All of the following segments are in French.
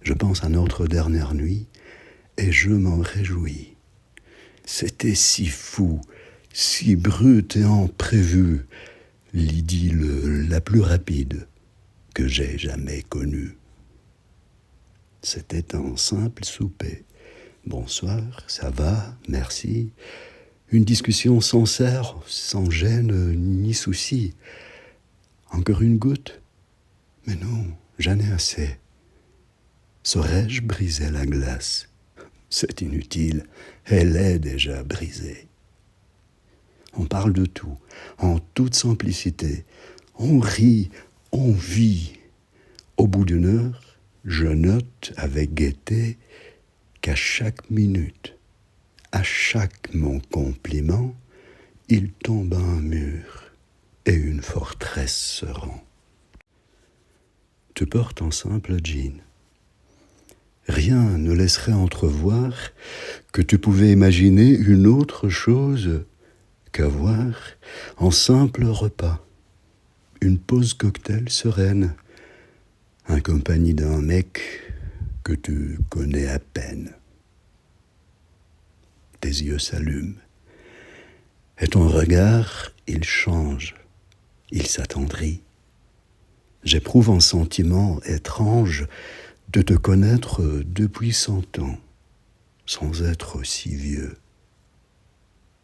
Je pense à notre dernière nuit et je m'en réjouis. C'était si fou, si brut et imprévu, l'idylle la plus rapide que j'ai jamais connue. C'était un simple souper. Bonsoir, ça va, merci. Une discussion sincère, sans gêne ni souci. Encore une goutte? Mais non, j'en ai assez. Saurais-je briser la glace? C'est inutile, elle est déjà brisée. On parle de tout, en toute simplicité. On rit, on vit. Au bout d'une heure, je note avec gaieté qu'à chaque minute, à chaque mon compliment, il tombe un mur et une forteresse se rend. Tu portes un simple jean. Rien ne laisserait entrevoir que tu pouvais imaginer une autre chose qu'avoir un simple repas, une pause cocktail sereine, en compagnie d'un mec que tu connais à peine. Tes yeux s'allument, et ton regard, il change, il s'attendrit. J'éprouve un sentiment étrange de te connaître depuis 100 ans, sans être aussi vieux.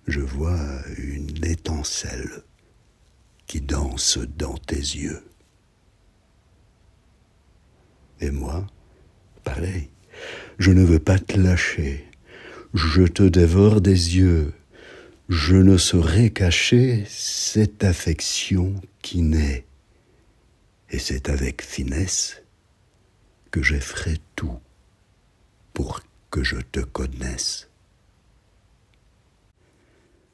Je vois une étincelle qui danse dans tes yeux. Et moi, pareil, je ne veux pas te lâcher. Je te dévore des yeux. Je ne saurais cacher cette affection qui naît. Et c'est avec finesse que je ferai tout pour que je te connaisse.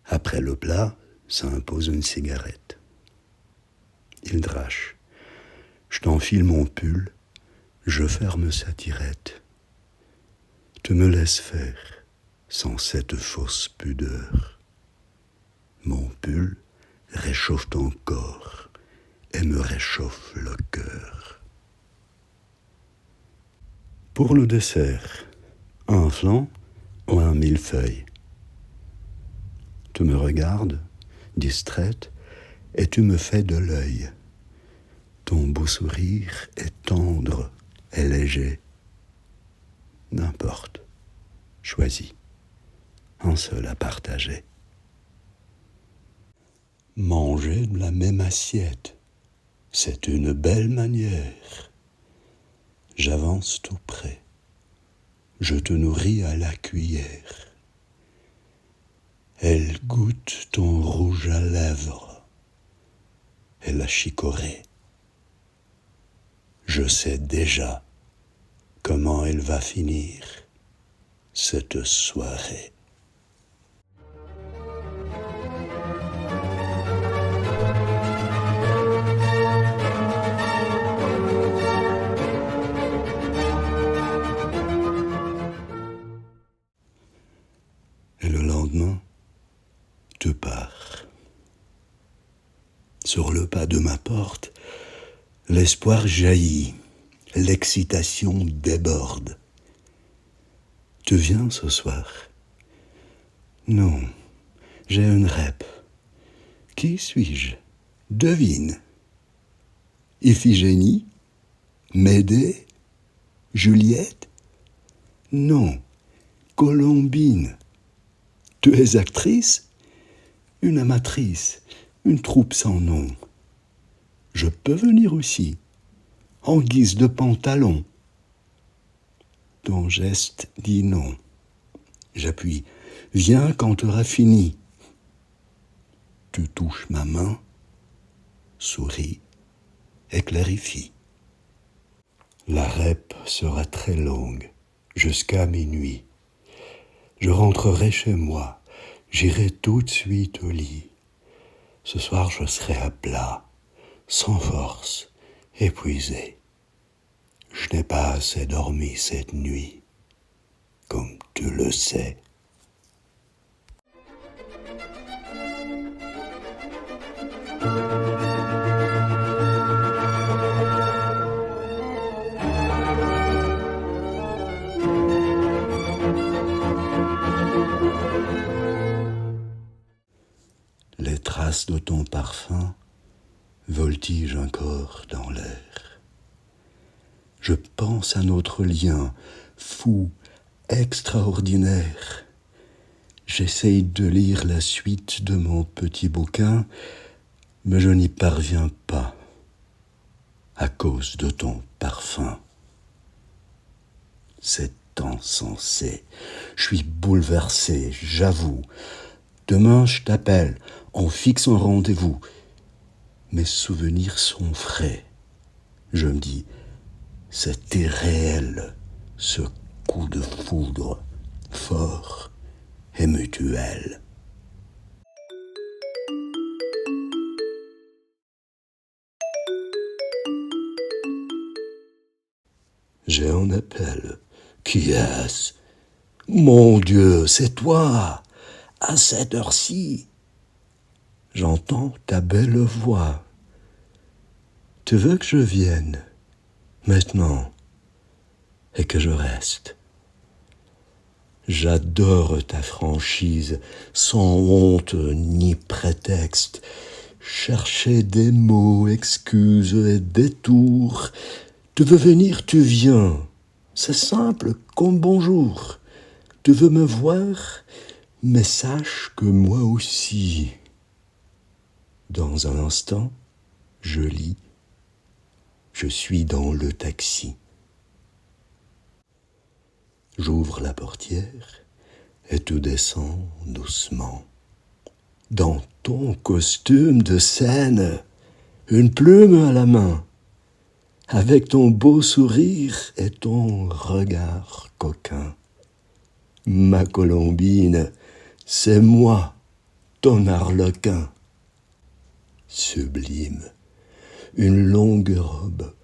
Après le plat, s'impose une cigarette. Il drache. Je t'enfile mon pull, je ferme sa tirette. Tu me laisses faire, sans cette fausse pudeur. Mon pull réchauffe ton corps et me réchauffe le cœur. Pour le dessert, un flan ou un millefeuille. Tu me regardes, distraite, et tu me fais de l'œil. Ton beau sourire est tendre et léger. N'importe, choisis, un seul à partager. Manger de la même assiette, c'est une belle manière. J'avance tout près, je te nourris à la cuillère. Elle goûte ton rouge à lèvres et la chicorée. Je sais déjà comment elle va finir cette soirée. Et le lendemain, tu pars. Sur le pas de ma porte, l'espoir jaillit, l'excitation déborde. Tu viens ce soir? Non, j'ai une rêve. Qui suis-je? Devine. Iphigénie? Médée? Juliette? Non, Colombine. Tu es actrice? Une amatrice, une troupe sans nom. Je peux venir aussi, en guise de pantalon. Ton geste dit non. J'appuie. Viens quand tu auras fini. Tu touches ma main, souris et clarifie. La rep sera très longue, jusqu'à minuit. Je rentrerai chez moi, j'irai tout de suite au lit. Ce soir, je serai à plat, sans force, épuisé. Je n'ai pas assez dormi cette nuit, comme tu le sais. de ton parfum voltige encore dans l'air. Je pense à notre lien, fou, extraordinaire. J'essaye de lire la suite de mon petit bouquin, mais je n'y parviens pas à cause de ton parfum. C'est insensé. Je suis bouleversé, j'avoue. Demain, je t'appelle, on fixe un rendez-vous. Mes souvenirs sont frais. Je me dis, c'était réel, ce coup de foudre, fort et mutuel. J'ai un appel. Qui est-ce? Mon Dieu, c'est toi! À cette heure-ci! J'entends ta belle voix. Tu veux que je vienne, maintenant, et que je reste? J'adore ta franchise, sans honte ni prétexte. Chercher des mots, excuses et détours. Tu veux venir, tu viens. C'est simple comme bonjour. Tu veux me voir, mais sache que moi aussi. Dans un instant, je lis. Je suis dans le taxi. J'ouvre la portière et tu descends doucement. Dans ton costume de scène, une plume à la main, avec ton beau sourire et ton regard coquin. Ma colombine, c'est moi, ton arlequin. Sublime, une longue robe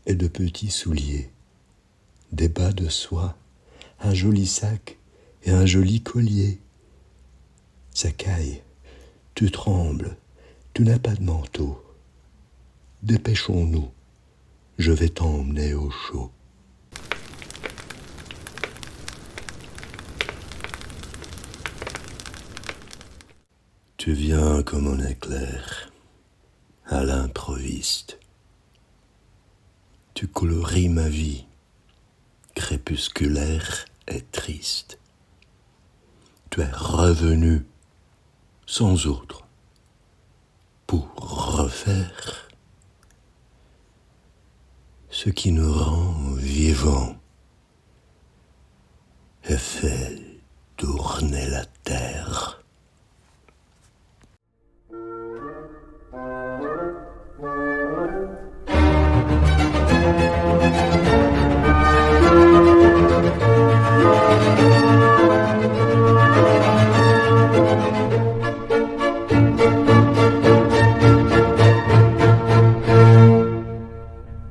et de petits souliers, des bas de soie, un joli sac et un joli collier. Ça caille, tu trembles, tu n'as pas de manteau. Dépêchons-nous, je vais t'emmener au chaud. Tu viens comme un éclair, à l'improviste. Tu coloris ma vie, crépusculaire et triste. Tu es revenu, sans autre, pour refaire ce qui nous rend vivants et fait tourner la